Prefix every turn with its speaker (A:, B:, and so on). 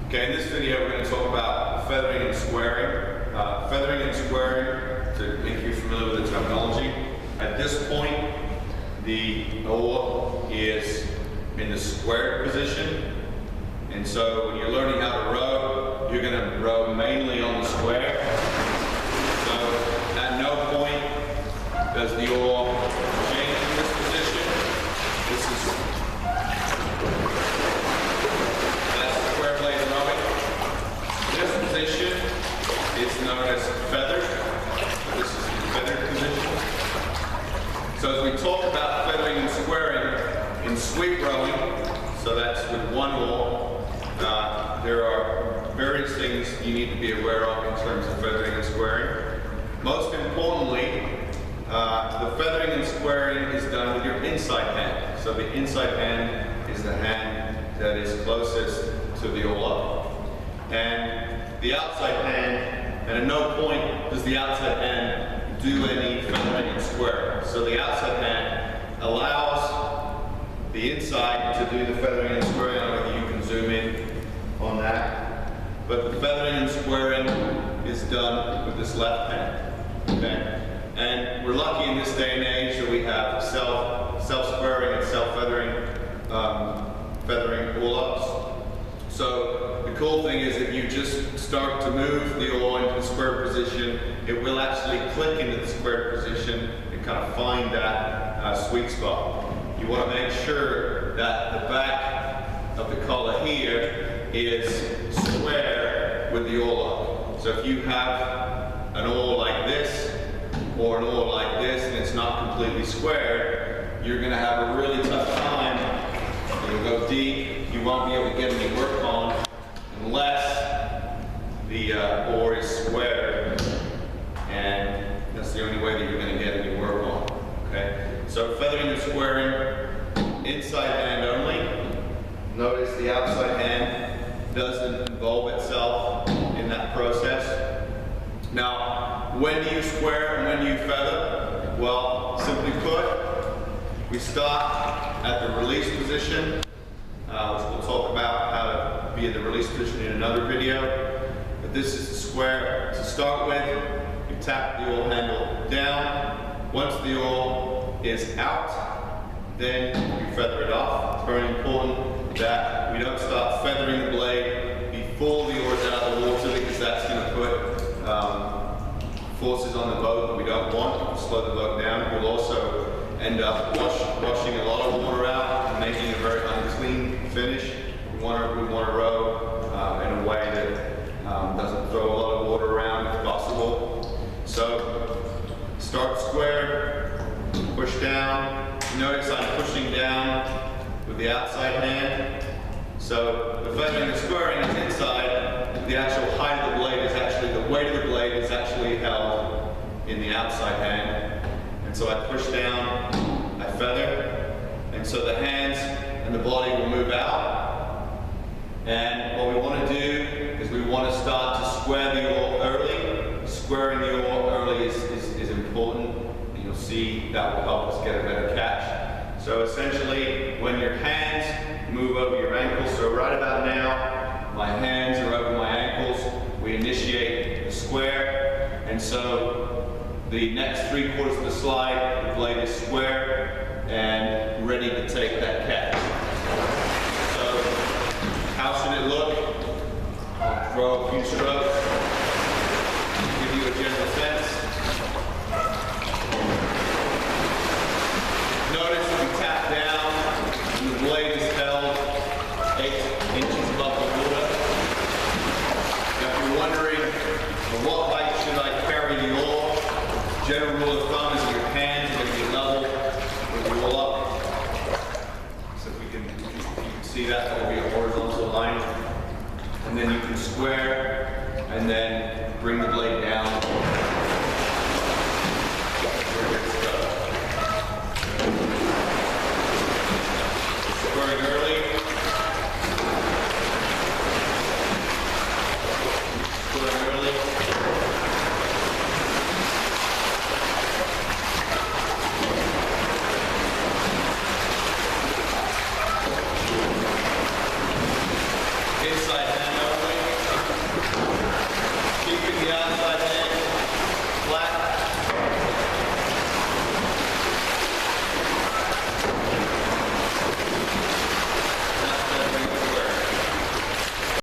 A: Okay, in this video we're going to talk about feathering and squaring. Feathering and squaring, to make you familiar with the terminology. At this point, the oar is in the squared position. And so when you're learning how to row, you're going to row mainly on the square. So at no point does the oar change in this position. This is square blade rowing. This position is known as feathered. So this is the feathered position. So as we talk about feathering and squaring in sweep rowing, so that's with one oar, there are various things you need to be aware of in terms of feathering and squaring. Most importantly, the feathering and squaring is done with your inside hand. So the inside hand is the hand that is closest to the oar. And the outside hand, and at no point does the outside hand do any feathering and squaring. So the outside hand allows the inside to do the feathering and squaring. I don't know if you can zoom in on that. But the feathering and squaring is done with this left hand. Okay? And we're lucky in this day and age that we have self-squaring and self-feathering feathering pull-ups. So the cool thing is if you just start to move the oar into the square position, it will actually click into the square position and kind of find that sweet spot. You want to make sure that the back of the collar here is square with the oar. So if you have an oar like this or an oar like this and it's not completely square, you're going to have a really tough time. You'll go deep, you won't be able to get any work on unless the oar is square, and that's the only way that you're going to get any work on. Okay? So feathering and squaring, inside hand only. Notice the outside hand doesn't involve itself in that process. Now, when do you square and when do you feather? Well, simply put, we start at the release position, which we'll talk about how to be in the release position in another video. But this is the square to start with. You tap the oar handle down. Once the oar is out, then you feather it off. It's very important that we don't start feathering the blade before the oar is out of the water, because that's going to put forces on the boat that we don't want. It'll slow the boat down. We'll also end up washing a lot of water out and making a very unclean finish. We want to row in a way that doesn't throw a lot of water around if possible. So start square, push down. Notice I'm pushing down with the outside hand. So the feathering and squaring is inside. The actual height of the blade is actually, the weight of the blade is actually held in the outside hand. And so I push down, I feather, and so the hands and the body will move out. And what we want to do is we want to start to square the oar early. Squaring the oar early is important, and you'll see that will help us get a better catch. So essentially, when your hands move over your ankles, so right about now, my hands are over my ankles, we initiate the square, and so the next 3/4 of the slide, the blade is square and ready to take that catch. So, how should it look? I'll throw a few strokes, give you a general sense. Notice if we tap down, and the blade is held 8 inches above the water. Now, if you're wondering, what height should I carry the oar? General rule of thumb is your hands are going to be level with the oar up. So if you can see that will be a horizontal line. And then you can square and then bring the blade down. Squaring early. Squaring early. Inside